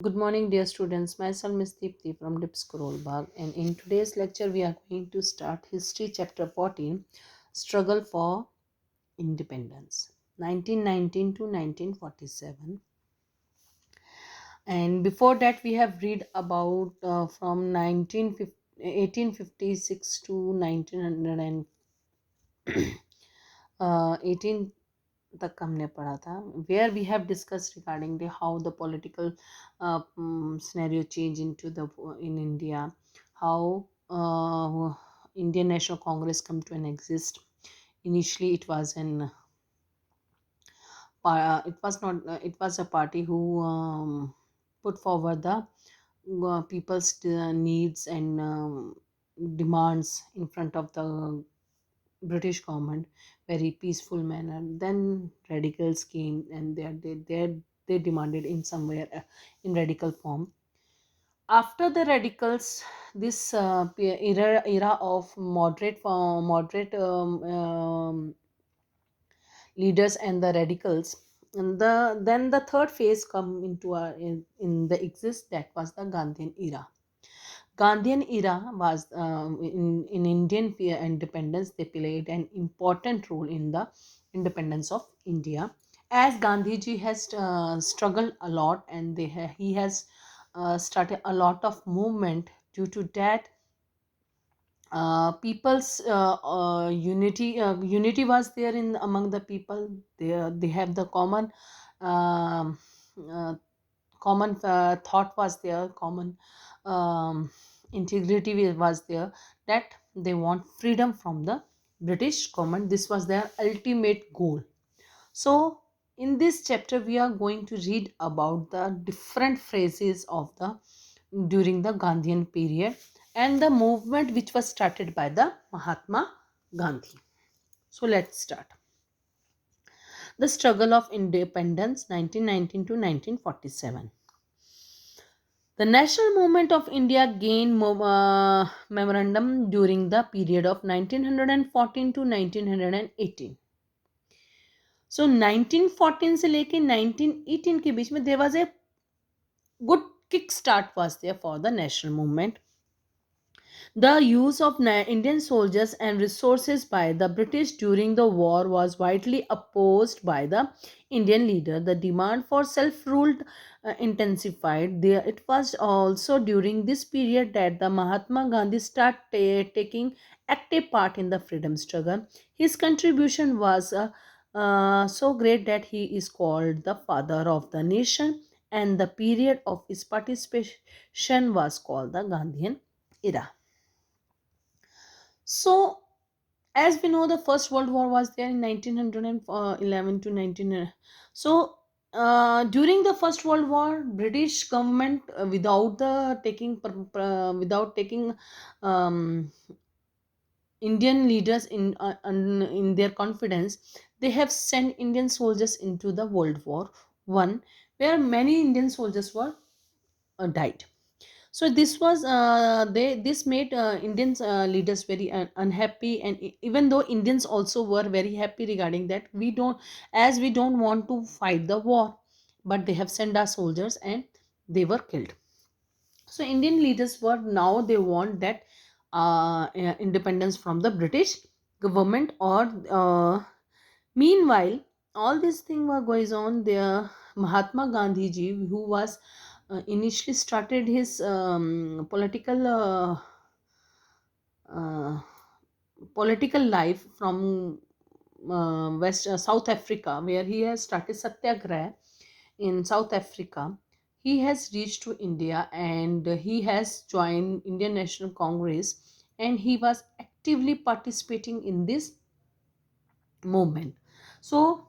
Good morning, dear students. Myself, Miss Deepthi from Dips Bag, and in today's lecture, we are going to start History, Chapter 14, Struggle for Independence, 1919 to 1947. And before that, we have read about from 1856 to 1900 18 तक हमने पढ़ा था, where we have discussed regarding the how the political scenario change into the in India, how Indian National Congress come to an exist. Initially, it was it was not it was a party who put forward the people's needs and demands in front of the British government, very peaceful manner. Then radicals came and they demanded in somewhere in radical form. After the radicals, this era of moderate leaders and the radicals, and then the third phase come into in the exist, that was the Gandhian era. Gandhian era was in Indian independence. They played an important role in the independence of India. As Gandhiji has struggled a lot, and he has started a lot of movement. Due to that, people's unity was there in among the people. They have the um, uh, common thought was there, common um, integrity was there, that they want freedom from the British government. This was their ultimate goal. So in this chapter we are going to read about the different phases of the during the Gandhian period and the movement which was started by the Mahatma Gandhi. So let's start. The struggle of independence, 1919 to 1947. The national movement of India gained memorandum during the period of 1914 to 1918. So 1914 से लेके 1918 के बीच में there was a good kick start was there for the national movement. The use of Indian soldiers and resources by the British during the war was widely opposed by the Indian leader. The demand for self-rule intensified. It was also during this period that the Mahatma Gandhi started taking active part in the freedom struggle. His contribution was so great that he is called the father of the nation, and the period of his participation was called the Gandhian era. So, as we know, the First World War was there in 1911 to 19. So, during the First World War, British government, without taking um, Indian leaders in their confidence, they have sent Indian soldiers into the World War One, where many Indian soldiers were died. So this was this made Indians leaders very unhappy, and even though Indians also were very happy regarding that, we don't want to fight the war, but they have sent our soldiers and they were killed. So Indian leaders were now, they want that independence from the British government, or meanwhile all this thing were going on there. Mahatma Gandhi ji, who was initially started his uh, political life from West South Africa, where he has started Satyagraha in South Africa. He has reached to India and he has joined Indian National Congress, and he was actively participating in this movement. So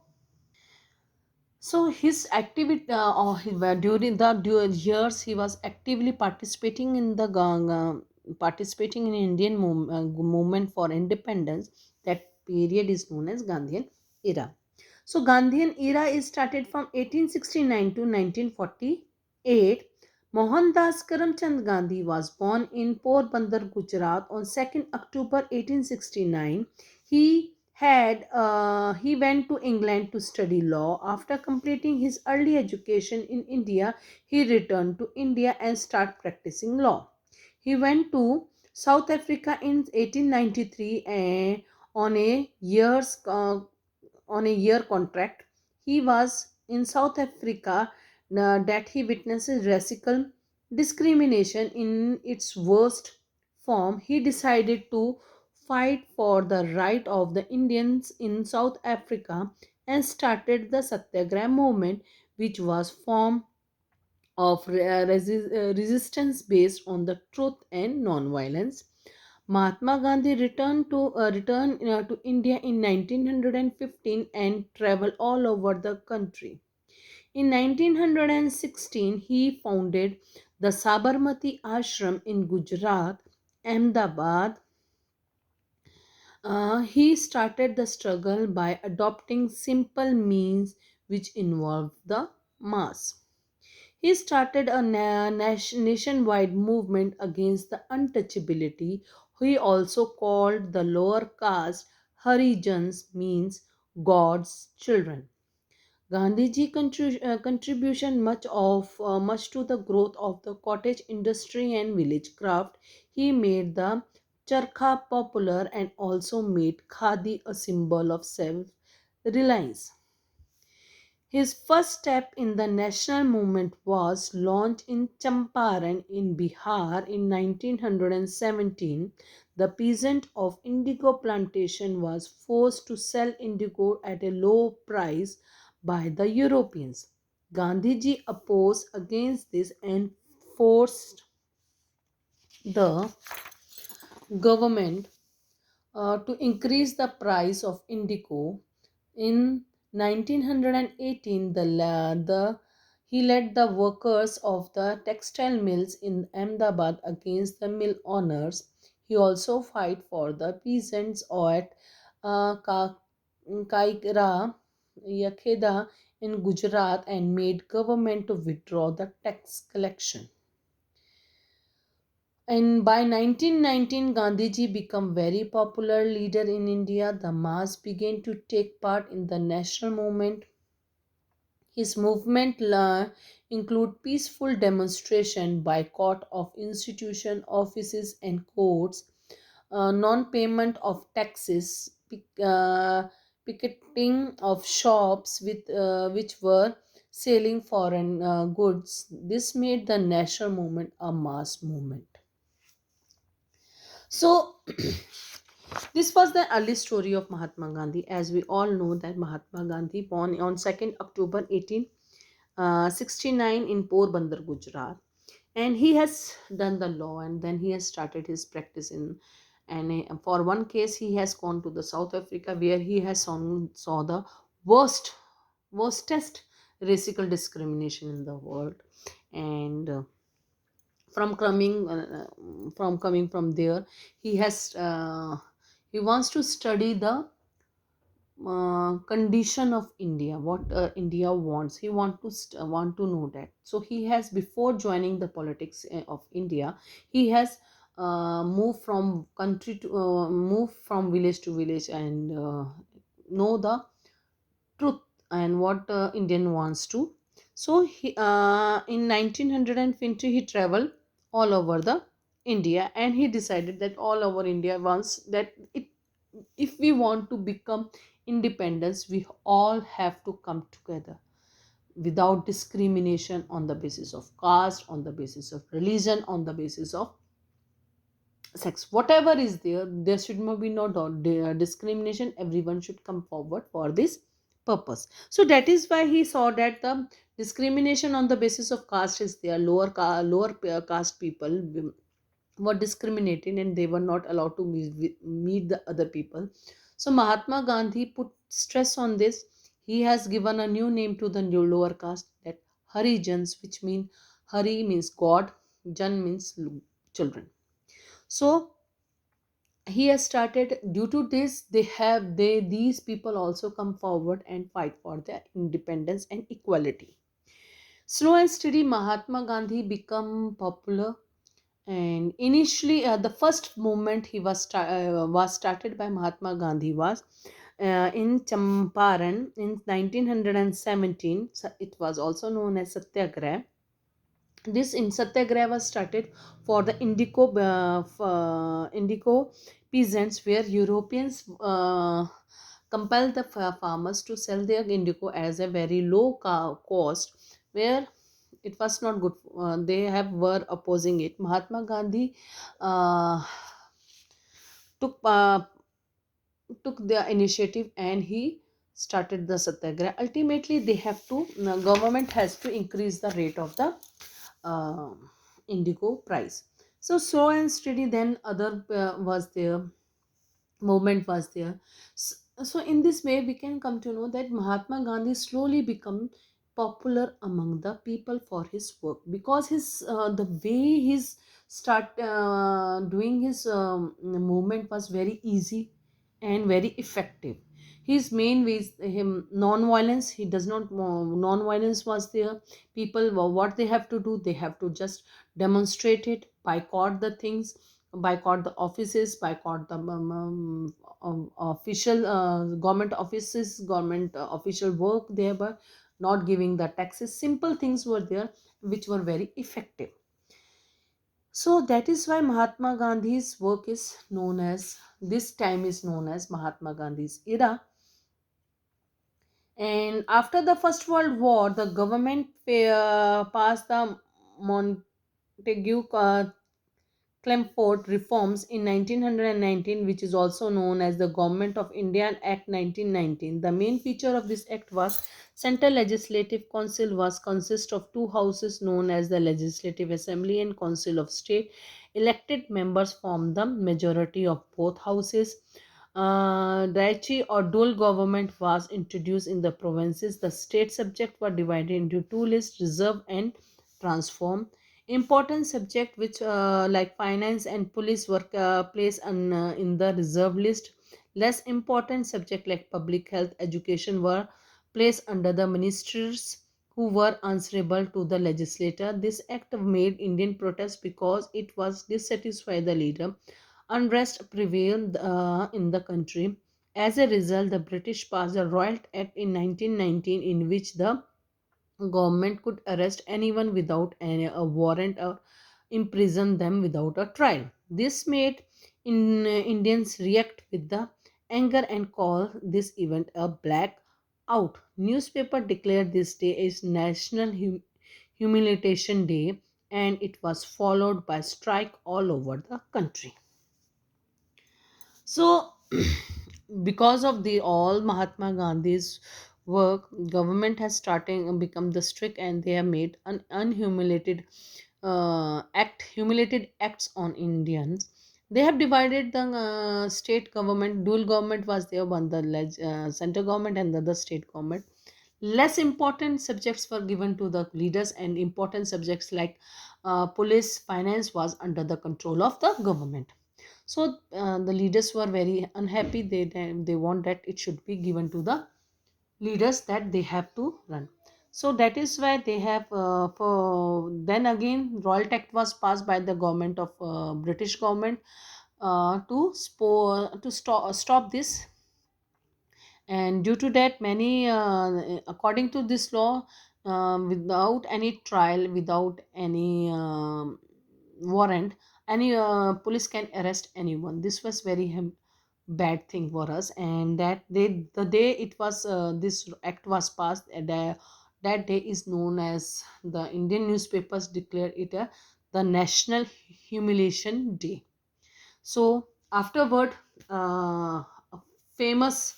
his activity during the years he was actively participating in the participating in Indian movement for independence. That period is known as Gandhian era. So Gandhian era is started from 1869 to 1948. Mohandas Karamchand Gandhi was born in Porbandar, Gujarat on 2nd October 1869. He he went to England to study law. After completing his early education in India, he returned to India and started practicing law. He went to South Africa in 1893 and on a year contract. He was in South Africa that he witnesses racial discrimination in its worst form. He decided to fight for the right of the Indians in South Africa and started the Satyagraha movement, which was form of resistance based on the truth and non-violence. Mahatma Gandhi returned to India in 1915 and traveled all over the country. In 1916, he founded the Sabarmati Ashram in Gujarat, Ahmedabad. He started the struggle by adopting simple means which involved the mass. He started a nationwide movement against the untouchability. He also called the lower caste Harijans, means God's children. Gandhiji contribution much to the growth of the cottage industry and village craft. He made the charkha popular and also made khadi a symbol of self-reliance. His first step in the national movement was launched in Champaran in Bihar in 1917. The peasant of indigo plantation was forced to sell indigo at a low price by the Europeans. Gandhiji opposed against this and forced the government to increase the price of indigo. In 1918, he led the workers of the textile mills in Ahmedabad against the mill owners. He also fought for the peasants at Kaikra, Yakheda in Gujarat and made government to withdraw the tax collection. And by 1919, Gandhiji became very popular leader in India. The mass began to take part in the national movement. His movement include peaceful demonstration, boycott of institution, offices and courts, non-payment of taxes, picketing of shops which were selling foreign goods. This made the national movement a mass movement. So, this was the early story of Mahatma Gandhi. As we all know that Mahatma Gandhi born on 2nd October 1869 in Porbandar, Gujarat, and he has done the law and then he has started his practice in. And for one case, he has gone to the South Africa where he has saw the worstest racial discrimination in the world, and from coming from there, he has he wants to study the condition of India, what India wants. He want to know that. So he has, before joining the politics of India, he has moved from village to village and know the truth and what Indian wants to. So in 1920 he traveled all over the India, and he decided that all over India wants that if we want to become independence, we all have to come together without discrimination on the basis of caste, on the basis of religion, on the basis of sex, whatever is there. There should not be no discrimination. Everyone should come forward for this purpose. So that is why he saw that the discrimination on the basis of caste is there. Lower caste people were discriminated and they were not allowed to meet the other people. So Mahatma Gandhi put stress on this. He has given a new name to the new lower caste, that Harijans, which mean Hari means God, Jan means children. So he has started, due to this these people also come forward and fight for their independence and equality. Slow and steady, Mahatma Gandhi become popular. And initially, the first movement was started by Mahatma Gandhi was in Champaran in 1917. It was also known as Satyagraha. This in Satyagraha was started for the indigo peasants, where Europeans compelled the farmers to sell their indigo as a very low cost, where it was not good. They have were opposing it. Mahatma Gandhi uh, took took the initiative, and he started the satyagraha. Ultimately, they have to government has to increase the rate of the uh, indigo price. So slow and steady, then other was there, movement was there. So in this way we can come to know that Mahatma Gandhi slowly become popular among the people for his work, because his the way his start doing his movement was very easy and very effective. His main ways, him non-violence, he does not non-violence was there. People, what they have to do, they have to just demonstrate it, boycott the things, boycott the offices, boycott the official government offices, government official work. They were not giving the taxes. Simple things were there which were very effective. So that is why Mahatma Gandhi's work is known as, this time is known as Mahatma Gandhi's era. And after the First World War, the government passed the Montague Chelmsford reforms in 1919, which is also known as the Government of India Act 1919. The main feature of this act was Central Legislative Council was consist of two houses known as the Legislative Assembly and Council of State. Elected members form the majority of both houses. Daichi or dual government was introduced in the provinces. The state subjects were divided into two lists: reserve and transform. Important subject which like finance and police were placed in the reserve list. Less important subject like public health, education were placed under the ministers who were answerable to the legislator. This act made Indian protest because it was dissatisfied the leader. Unrest prevailed in the country. As a result, the British passed the Royal Act in 1919, in which the government could arrest anyone without a warrant or imprison them without a trial. This made Indians react with the anger and call this event a black out. Newspaper declared this day as National Humiliation Day, and it was followed by strike all over the country. So, because of the all Mahatma Gandhi's work, government has starting become the strict, and they have made an unhumiliated humiliated acts on Indians. They have divided the state government. Dual government was there, one the central government and the other state government. Less important subjects were given to the leaders, and important subjects like police, finance was under the control of the government. So the leaders were very unhappy. They want that it should be given to the leaders, that they have to run. So that is why they have for then again Royal Act was passed by the government of British government to stop this. And due to that, many according to this law, without any trial, without any warrant, any police can arrest anyone. This was very bad thing for us. And that day, the day it was this act was passed, that day is known as, the Indian newspapers declare it the National Humiliation Day. So afterward, a famous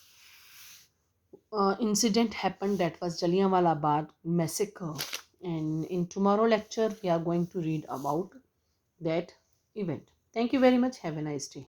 incident happened, that was Jallianwala Bagh massacre. And in tomorrow lecture, we are going to read about that event. Thank you very much. Have a nice day.